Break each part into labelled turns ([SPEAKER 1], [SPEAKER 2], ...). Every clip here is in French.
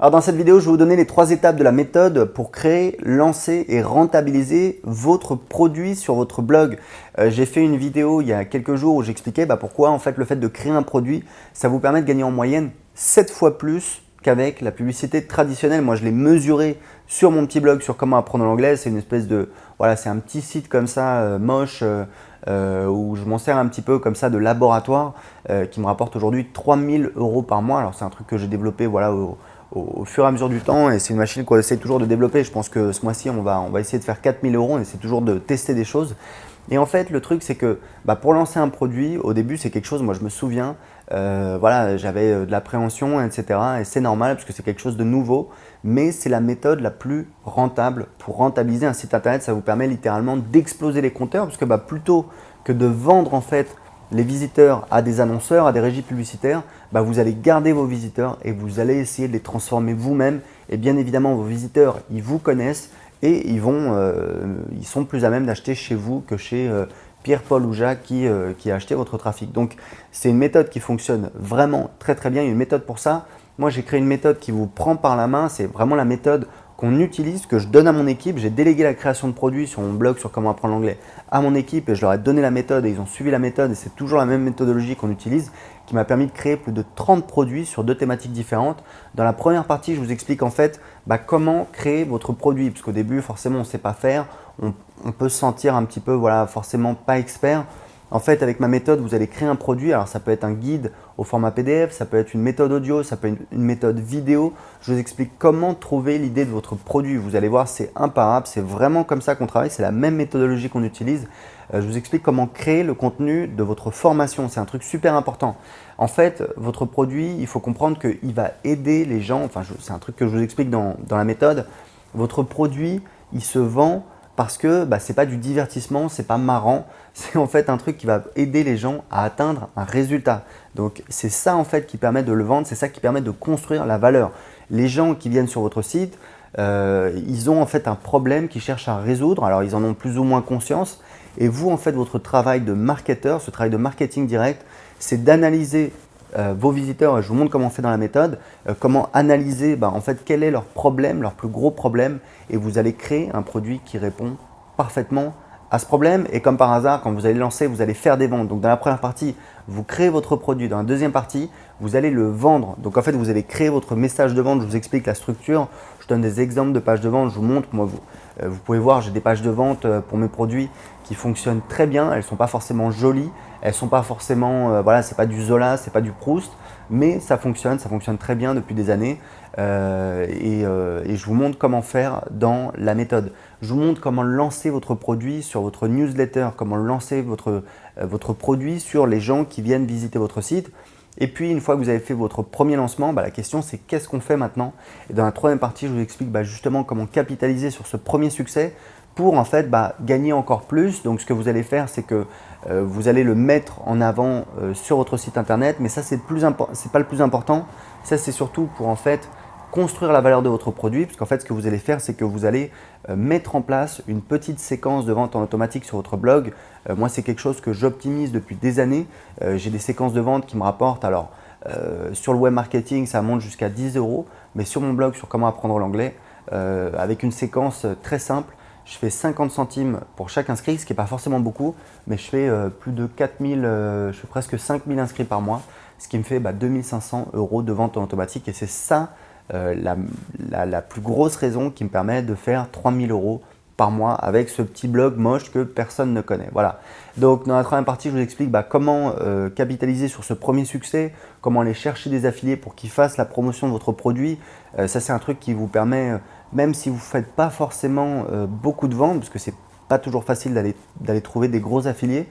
[SPEAKER 1] Alors dans cette vidéo, je vais vous donner les 3 étapes de la méthode pour créer, lancer et rentabiliser votre produit sur votre blog. J'ai fait une vidéo il y a quelques jours où j'expliquais pourquoi en fait le fait de créer un produit, ça vous permet de gagner en moyenne 7 fois plus qu'avec la publicité traditionnelle. Moi, je l'ai mesuré sur mon petit blog sur comment apprendre l'anglais. C'est une espèce de, voilà, c'est un petit site comme ça, moche, où je m'en sers un petit peu comme ça de laboratoire, qui me rapporte aujourd'hui 3000 € par mois. Alors c'est un truc que j'ai développé voilà, au fur et à mesure du temps, et c'est une machine qu'on essaie toujours de développer. Je pense que ce mois-ci, on va essayer de faire 4000 €. On essaie toujours de tester des choses. Et en fait, le truc, c'est que pour lancer un produit, au début, c'est quelque chose, moi je me souviens, voilà, j'avais de l'appréhension, etc. Et c'est normal parce que c'est quelque chose de nouveau, mais c'est la méthode la plus rentable pour rentabiliser un site internet. Ça vous permet littéralement d'exploser les compteurs parce que plutôt que de vendre en fait les visiteurs à des annonceurs, à des régies publicitaires, vous allez garder vos visiteurs et vous allez essayer de les transformer vous-même. Et bien évidemment, vos visiteurs, ils vous connaissent et ils sont plus à même d'acheter chez vous que chez Pierre, Paul ou Jacques qui a acheté votre trafic. Donc, c'est une méthode qui fonctionne vraiment très très bien. Il y a une méthode pour ça. Moi, j'ai créé une méthode qui vous prend par la main. C'est vraiment la méthode qu'on utilise, que je donne à mon équipe. J'ai délégué la création de produits sur mon blog sur comment apprendre l'anglais à mon équipe et je leur ai donné la méthode et ils ont suivi la méthode et c'est toujours la même méthodologie qu'on utilise qui m'a permis de créer plus de 30 produits sur 2 thématiques différentes. Dans la première partie, je vous explique en fait comment créer votre produit parce qu'au début, forcément, on ne sait pas faire. On peut se sentir un petit peu, voilà, forcément pas expert. En fait, avec ma méthode, vous allez créer un produit. Alors, ça peut être un guide au format PDF, ça peut être une méthode audio, ça peut être une méthode vidéo. Je vous explique comment trouver l'idée de votre produit. Vous allez voir, c'est imparable. C'est vraiment comme ça qu'on travaille. C'est la même méthodologie qu'on utilise. Je vous explique comment créer le contenu de votre formation. C'est un truc super important. En fait, votre produit, il faut comprendre qu'il va aider les gens. Enfin, c'est un truc que je vous explique dans la méthode. Votre produit, il se vend parce que ce n'est pas du divertissement, ce n'est pas marrant, c'est en fait un truc qui va aider les gens à atteindre un résultat. Donc c'est ça en fait qui permet de le vendre, c'est ça qui permet de construire la valeur. Les gens qui viennent sur votre site, ils ont en fait un problème qu'ils cherchent à résoudre, alors ils en ont plus ou moins conscience. Et vous en fait votre travail de marketeur, ce travail de marketing direct, c'est d'analyser vos visiteurs, et je vous montre comment on fait dans la méthode, comment analyser en fait quel est leur problème, leur plus gros problème et vous allez créer un produit qui répond parfaitement à ce problème et comme par hasard quand vous allez lancer, vous allez faire des ventes. Donc dans la première partie, vous créez votre produit, dans la deuxième partie, vous allez le vendre. Donc en fait, vous allez créer votre message de vente, je vous explique la structure, je donne des exemples de pages de vente, je vous montre, moi vous pouvez voir, j'ai des pages de vente pour mes produits qui fonctionnent très bien, elles ne sont pas forcément jolies, elles sont pas forcément, voilà, c'est pas du Zola, c'est pas du Proust, mais ça fonctionne très bien depuis des années et je vous montre comment faire dans la méthode. Je vous montre comment lancer votre produit sur votre newsletter, comment lancer votre produit sur les gens qui viennent visiter votre site. Et puis, une fois que vous avez fait votre premier lancement, la question c'est qu'est-ce qu'on fait maintenant? Et dans la troisième partie, je vous explique justement comment capitaliser sur ce premier succès pour en fait gagner encore plus. Donc, ce que vous allez faire, c'est que vous allez le mettre en avant sur votre site internet. Mais ça, c'est pas le plus important. Ça, c'est surtout pour en fait construire la valeur de votre produit. Parce qu'en fait, ce que vous allez faire, c'est que vous allez mettre en place une petite séquence de vente en automatique sur votre blog. Moi, c'est quelque chose que j'optimise depuis des années. J'ai des séquences de vente qui me rapportent. Alors, sur le web marketing, ça monte jusqu'à 10 €. Mais sur mon blog, sur comment apprendre l'anglais, avec une séquence très simple, je fais 50 centimes pour chaque inscrit, ce qui n'est pas forcément beaucoup, mais je fais plus de 4000, je fais presque 5000 inscrits par mois, ce qui me fait 2500 € de vente en automatique. Et c'est ça la plus grosse raison qui me permet de faire 3000 € par mois avec ce petit blog moche que personne ne connaît. Voilà. Donc dans la troisième partie, je vous explique comment capitaliser sur ce premier succès, comment aller chercher des affiliés pour qu'ils fassent la promotion de votre produit. Ça, c'est un truc qui vous permet, même si vous ne faites pas forcément beaucoup de ventes, parce que ce n'est pas toujours facile d'aller trouver des gros affiliés,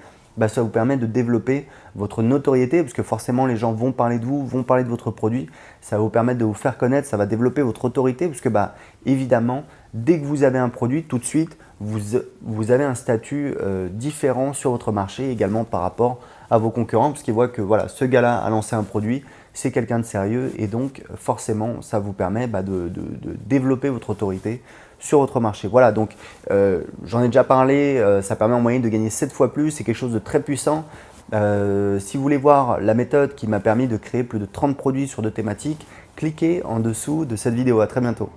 [SPEAKER 1] ça vous permet de développer votre notoriété parce que forcément les gens vont parler de vous, vont parler de votre produit. Ça va vous permettre de vous faire connaître, ça va développer votre autorité parce que évidemment, dès que vous avez un produit, tout de suite, vous avez un statut différent sur votre marché également par rapport à vos concurrents parce qu'ils voient que voilà, ce gars-là a lancé un produit, c'est quelqu'un de sérieux et donc forcément, ça vous permet de développer votre autorité sur votre marché. Voilà, donc j'en ai déjà parlé, ça permet en moyenne de gagner 7 fois plus, c'est quelque chose de très puissant. Si vous voulez voir la méthode qui m'a permis de créer plus de 30 produits sur 2 thématiques, cliquez en dessous de cette vidéo. À très bientôt.